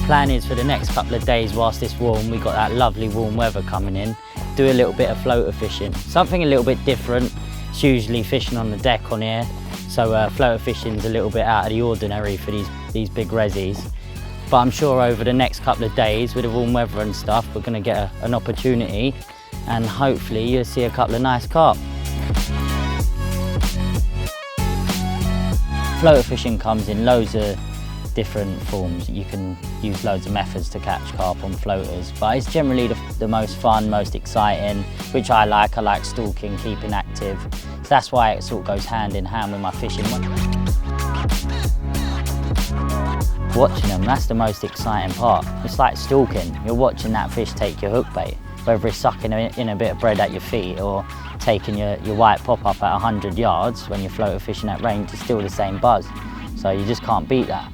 Plan is for the next couple of days, whilst it's warm, we got that lovely warm weather coming in, do a little bit of floater fishing. Something a little bit different. It's usually fishing on the deck on here, so floater fishing's a little bit out of the ordinary for these big resis. But I'm sure over the next couple of days, with the warm weather and stuff, we're going to get an opportunity, and hopefully you'll see a couple of nice carp. Floater fishing comes in loads of different forms. You can use loads of methods to catch carp on floaters, but it's generally the most fun, most exciting, which I like. I like stalking, keeping active. So that's why it sort of goes hand in hand with my fishing. Watching them, that's the most exciting part. It's like stalking. You're watching that fish take your hook bait, whether it's sucking in a bit of bread at your feet or taking your white pop-up at 100 yards when you're floater fishing at range. It's still the same buzz. So you just can't beat that.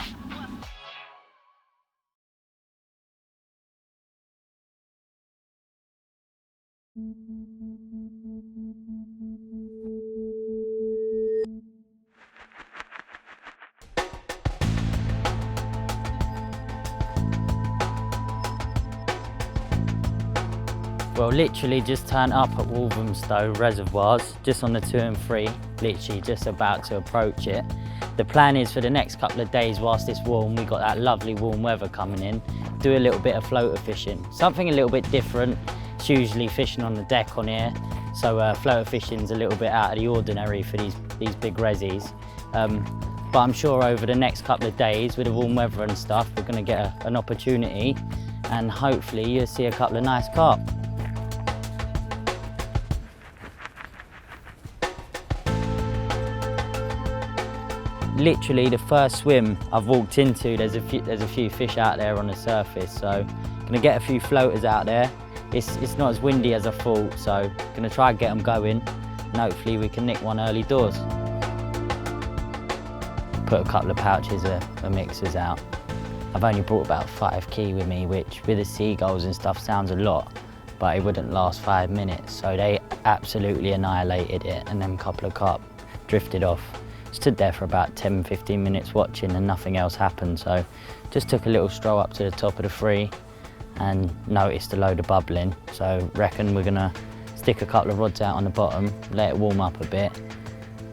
Well, literally just turned up at Walthamstow reservoirs, just on the 2 and 3, literally just about to approach it. The plan is for the next couple of days, whilst it's warm, we got that lovely warm weather coming in, do a little bit of floater fishing. Something a little bit different. It's usually fishing on the deck on here, so floater fishing's a little bit out of the ordinary for these big resis. But I'm sure over the next couple of days, with the warm weather and stuff, we're going to get an opportunity, and hopefully you'll see a couple of nice carp. Literally the first swim I've walked into, there's a few fish out there on the surface, so gonna get a few floaters out there. It's not as windy as I thought, so gonna try and get them going, and hopefully we can nick one early doors. Put a couple of pouches of mixers out. I've only brought about 5 key with me, which with the seagulls and stuff sounds a lot, but it wouldn't last 5 minutes, so they absolutely annihilated it, and then a couple of carp drifted off. Stood there for about 10-15 minutes watching and nothing else happened, so just took a little stroll up to the top of the 3 and noticed a load of bubbling, so reckon we're gonna stick a couple of rods out on the bottom, let it warm up a bit,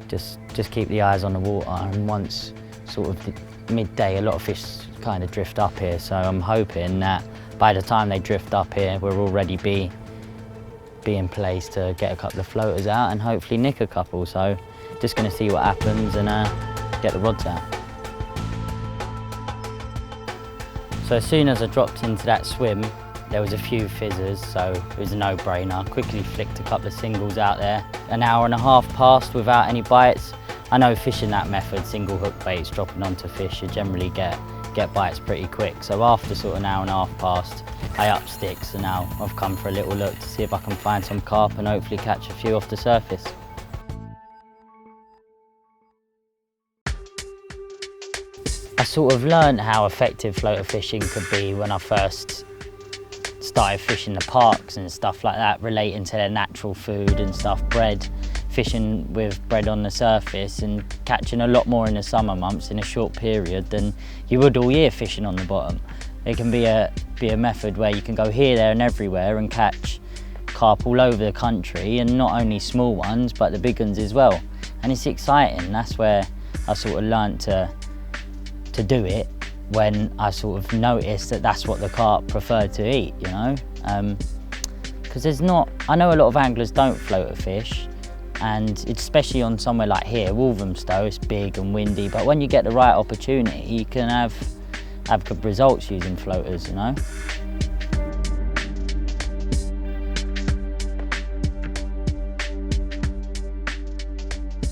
just keep the eyes on the water, and once sort of midday a lot of fish kind of drift up here, so I'm hoping that by the time they drift up here we'll already be in place to get a couple of floaters out and hopefully nick a couple. So just going to see what happens and get the rods out. So as soon as I dropped into that swim, there was a few fizzers, so it was a no-brainer. Quickly flicked a couple of singles out there. An hour and a half passed without any bites. I know fishing that method, single hook baits dropping onto fish, you generally get bites pretty quick. So after sort of an hour and a half passed, I upped sticks, and now I've come for a little look to see if I can find some carp and hopefully catch a few off the surface. I sort of learned how effective floater fishing could be when I first started fishing the parks and stuff like that, relating to their natural food and stuff, bread, fishing with bread on the surface and catching a lot more in the summer months in a short period than you would all year fishing on the bottom. It can be a method where you can go here, there and everywhere and catch carp all over the country, and not only small ones but the big ones as well. And it's exciting. That's where I sort of learnt to do it, when I sort of noticed that that's what the carp prefer to eat, you know? Because I know a lot of anglers don't floater fish, and especially on somewhere like here, Walthamstow, it's big and windy, but when you get the right opportunity, you can have good results using floaters, you know?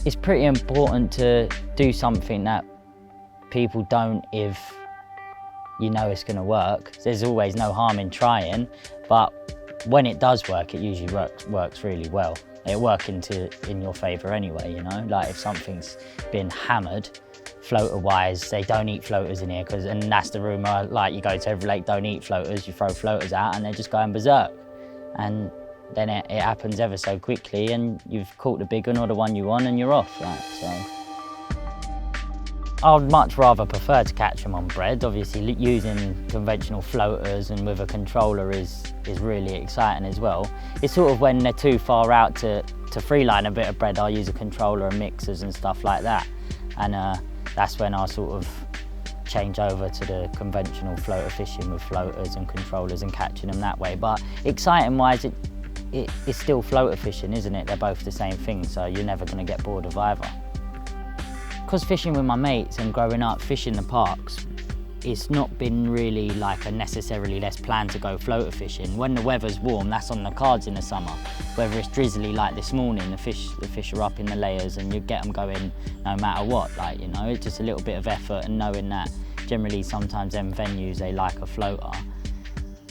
It's pretty important to do something that people don't if you know it's going to work. There's always no harm in trying, but when it does work, it usually works really well. It'll work in your favour anyway, you know? Like if something's been hammered, floater-wise, they don't eat floaters in here, and that's the rumour, like you go to every lake, don't eat floaters, you throw floaters out and they're just going berserk. And then it happens ever so quickly and you've caught the big one or the one you want and you're off, right? So I'd much rather prefer to catch them on bread. Obviously using conventional floaters and with a controller is really exciting as well. It's sort of when they're too far out to freeline a bit of bread, I'll use a controller and mixers and stuff like that. And that's when I sort of change over to the conventional floater fishing with floaters and controllers and catching them that way. But exciting wise, it's still floater fishing, isn't it? They're both the same thing, so you're never going to get bored of either. Because fishing with my mates and growing up fishing the parks, it's not been really like a necessarily let's plan to go floater fishing. When the weather's warm, that's on the cards in the summer. Whether it's drizzly like this morning, the fish are up in the layers and you get them going no matter what. Like, you know, it's just a little bit of effort and knowing that generally sometimes them venues, they like a floater.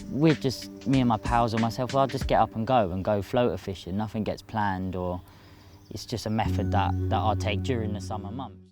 We're just, me and my pals or myself, well, I'll just get up and go floater fishing. Nothing gets planned, or it's just a method that I'll take during the summer months.